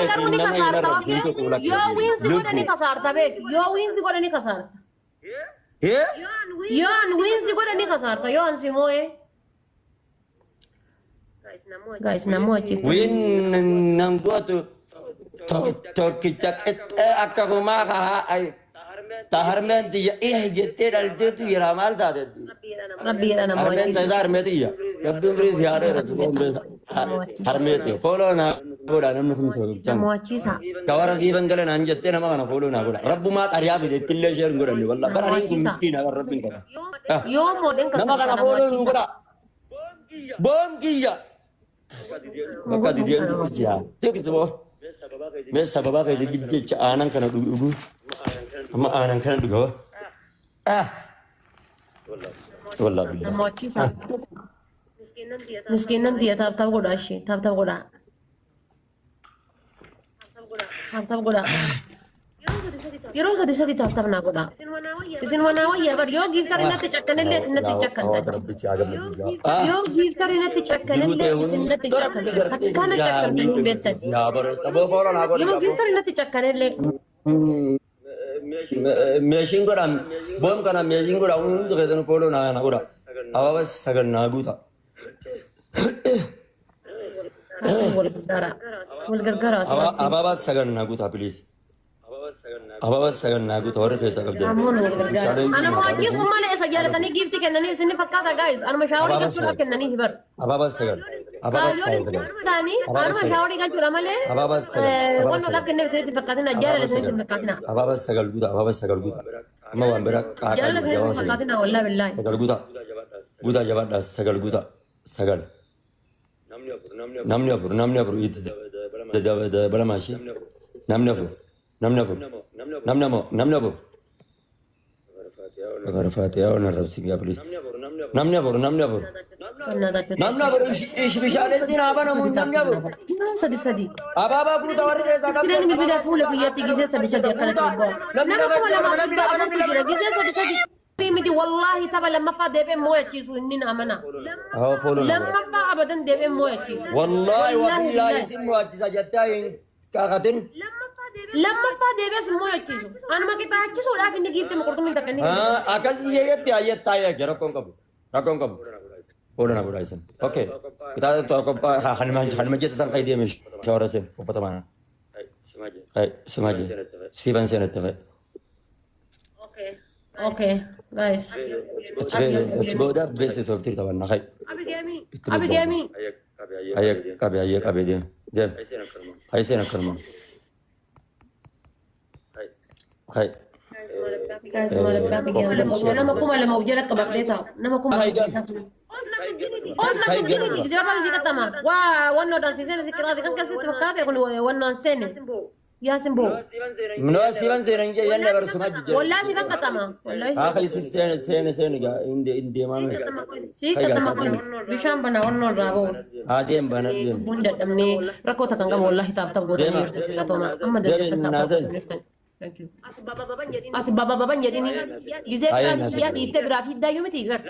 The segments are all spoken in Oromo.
في إنما ينرى بنتو كولك يو وينز قولني كسرت بيك يو وينز قولني كسرت إيه يوان وينز قولني كسرت يوان سموه guys namochi وين نمقوتو توكيتك أكهما أي تهرمن دي إيه جتة الدت يرامال دادت ربي انا هرمن موchi تزار مديا يبدو مريز يارة رجوم بس هرمن فولو نا بودا نمنهم سولو كم mochi sa كوارا كيفن قلنا أنجتة نما أنا فولو نا بودا رب ما تريا بده كل شيء نقولني والله برا هين مسكين أگر ربين كذا يوم مودن نما أنا فولو نقولا بوم كيا مكا دي دي نجيا تكتبوا بس سببا كده جد أنا كنا دوغو أما أنا كنا دوغو والله بالله mochi sa miskinan dia tab goda shi tab goda tab goda yero sadi tab na goda isin wana waya bar yo giftar inati chakkanelle sinati chakkanta yo giftar inati chakkanelle sinati chakkanta kana chakkanta ni betan يا برو تبو فورا نقول yo giftar inati chakkanelle ماشين كورا بوم كنا ماشين كورا وين تكذن فولو نا كورا أبا بس سكر ناقوتا والغرغرة أبا بس سكر ناقوتا بليز أبا بس سكر ناقوتا ورك هسا كبدن أنا ما أجي سوما لي سجارة تاني جيفت كنني سني فكاتا جايز أنا مشاوري كشورا كنني هبر أبا بس سكر أبا بس سكر تاني أنا مشاوري كشورا مالي أبا بس وانا لا كنني سني فكاتنا جارة سني فكاتنا أبا بس سكر جوتا أبا بس سكر جوتا ما وان برا جارة سني فكاتنا والله بالله سكر جوتا جوتا جوات داس سكر جوتا سكر نمني أفر إيد ده بلا ماشي نمني أفر غرفات يا ونرب سيبيا بليز نمني أفر نمني أفر إيش بيشارة دين أبانا من نمني أفر سدي أبا بوتا وري رزاق كده نبي بدا فول في ياتي جزء سدي أكلت الباب ميدي والله تبا لما فا دبي مويه تشيسو إننا أمنا لما فا أبدا دبي مويه تشيسو والله وبالله اسم واجز جتاين كاغتين لما فا دبي مويه تشيسو أنا ما كنت أحكيسو لا في نجيبت مقردم من تكني أكاز يهيت يهيت تايا كركم كم ولا نقول أيسن أوكي kita توقف هنمجي تسان قيدي مش شورسين وفتمانا سماجي سيفان سنة اوكي guys أتبغى ده بس سوفتي طبعا نخاي أبي جامي أيك أبي ديم هاي سينا كرمان هاي guys ما لبنا بيجي ولا ما كم ولا موجودة كبر ديتا نما كم أصلا كنت كذي زمان زي كتما وانو دانسي سنة سكرا كان كسيت فكاتي يكون وانو سنة يا سمبو منو سيفان سينا يلا برسمات والله سيفان كتما والله آخر سينا جا إندي ما مي سي كتما كون بيشام بنا وانو رابو آدم بنا ديم بوندة دمني ركو تكنغا والله تاب غودا يشتري لا توما أما ده كتاب Thank you. Aku baba jadi ni. Gize kita dia di berafi dah yuk mesti ber.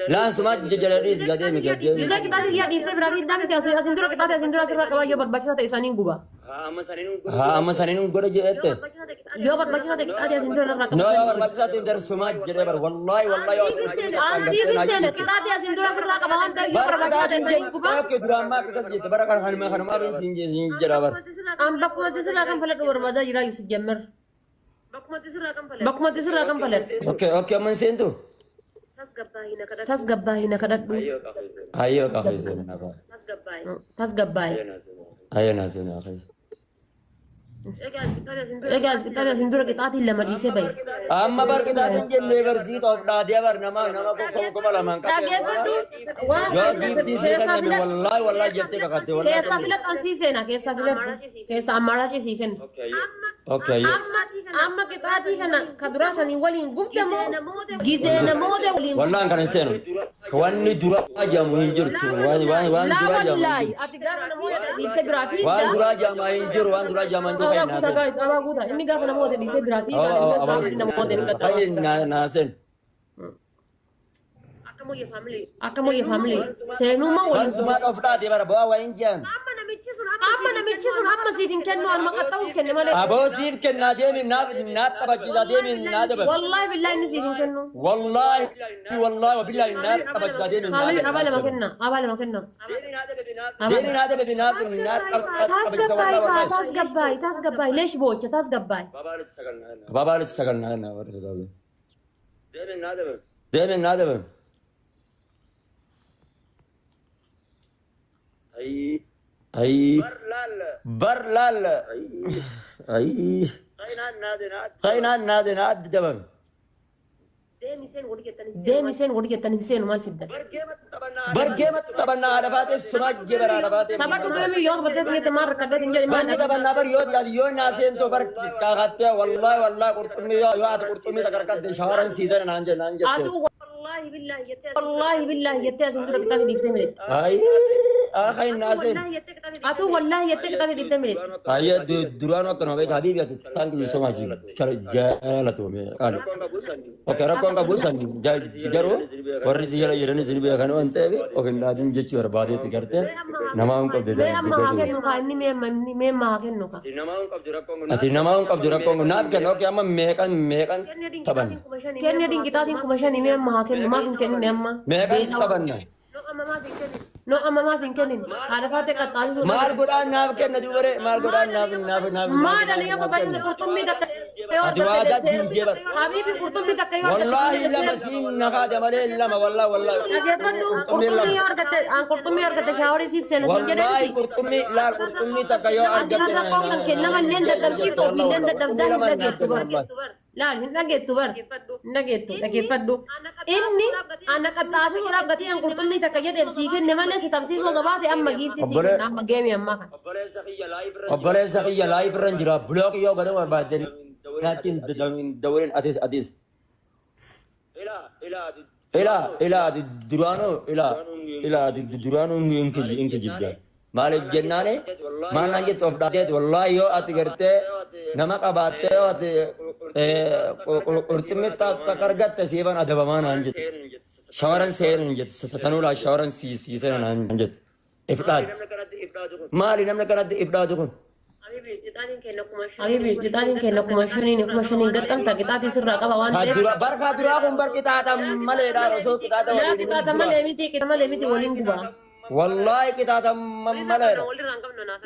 langsung aja jadi segala macam Gize kita dia di berafi dah mesti asintura kita asintura sirra kalau yo berbaca satu isanin guba. ama sanin gua aja itu Yo berbaca satu kita asintura nak. no berbaca satu dari semua jadi ber wallahi Ansi bisa kita asintura sirra kalau anda yo berbaca satu isanin guba. oke drama kita jadi berakan hanma ben sinje jadi ber Ambak mati sirra kan pelat berbada jira Yusuf Jammer. Bakmati sirra kan pelat. oke aman sen tu Tas gabbahina kadat. ayo kau sen apa Tas gabbah. ayo nasen akhi Guys, kita asintura kita ati lama di sebai. amma bar kita jenne ber zit of da dia bar nama ko malah mangkat yo di sini wallahi jette kakate wallahi Kesa filat ansi sena, kesa amara ci siken. oke Amma kita ati kana kadura sani walin gubda mo gize na mode walin. wallahi kan sen kawani dura aja mu hinjurtu wani dura aja Wallahi, ati gara na moya di tebrafi. wani dura aja ma hinjur wani dura aja ma hinjur Awa kuta guys, awa kuta. Ini gak pernah mode di tebrafi kan ini na mode kata. ay nasen Akamu ya family. Senu ma walin. One smart of that, dia bawa injan. أما نمتشون أما سيفين كنوا أنا ما قطعوا كن ما ليه أبو سيف كنا ديمي نات تبجي ديمي نادب والله بالله إني سيفين كنوا والله وبالله نات تبجي ديمي هذه نادب أبلا ما كنا ديمي نادب بنات نات تاس قباي ليش بوجه تاس قباي بابا لسه أنا ورد زاوية ديمي نادب أي برلال أي خينا ناد دبن ديمي سين ودي تنسين وما في الدم برجمت تبنا على فات السماج جبر على فات طبعا تقولي يوم بدأت لي تمر كبدت إنجلي ما من تبنا بر يود يعني يود ناسين تو بر كاغتة والله قرطمي يا قرطمي تكركت شهرن سيزن نانجل والله بالله يتي أسندر كتاب ديفت ملت أي أخي ناسين أتو والله يتي كتاب ديفت ملت أي درانو كنا بيت حبيبي تانك بسماجي كار جالا تو مي كانو أوكي ركون كابوسان جارو ورّي سيجلا يرني سينبي أخانو أنت أبي أوكي نادين جيتشي وربادي تكرته نماهم كاب ديدا أما هاكن نوكا إني ميم هاكن نوكا أتي نماهم كاب دركون ناب كنا أوكي أما ميكان تبان كن يدين كتابين كمشاني ميم هاكن ما فين نعمة ميكان تبان no amma ma fin kenin hada fate kattasi so maal godaan naaf kenna dubare maal godaan naaf ma da ne yaba bayin qurtummi da ati waadaa diigee bar habibi qurtummi da kayo wallahi lama siin nakaa jamalee lama wallahi ageefannu qurtummi argatte shaawari siif seena sin jedhe wallahi qurtummi takka yoo argatte kan kennama leen dadhabsiiftu ofiileen dadhabdaan hin dhageettu bar laal hin dhageettu bar hin dhageettu dhageeffadhu inni ana qaxxaasi soodhaaf gatii an qurtummi takka jedheef sii kenne malee si tabsiisoo sabaate amma giifti sii amma geemi ammaa kan obboleessa kiyya laayif irra jira bulook yoo gadama barbaadani naattiin dawaleen atis duraanoo inki jibda maaliif jennaane maanaan jettu of dhaateet wallaahi yoo ati gartee nama qabaattee yoo ati qurxummii takka argatte siifan adabamaa naan jettu shawaran seenan jettu sanuulaa shawaran siisan naan jettu ifdhaad maali namni kanatti ifdhaatu kun habibi qixaatiin kenna kuma shaniin gaxxamta qixaatii sirraa qaba waan ta'eef barkaa duraa kun bar qixaata maleedha osoo qixaata yaa qixaata malee miti waliin gubaa wallaahi qixaata maleedha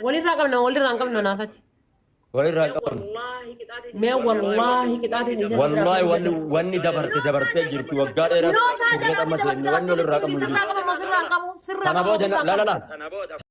walirraa qabna naafati walirraa qabna mee wallaahi qixaatiin isa wallaahi wanni dabartee jirtu waggaa dheeraa wanni walirraa qabnu sirraa qabu kana booda la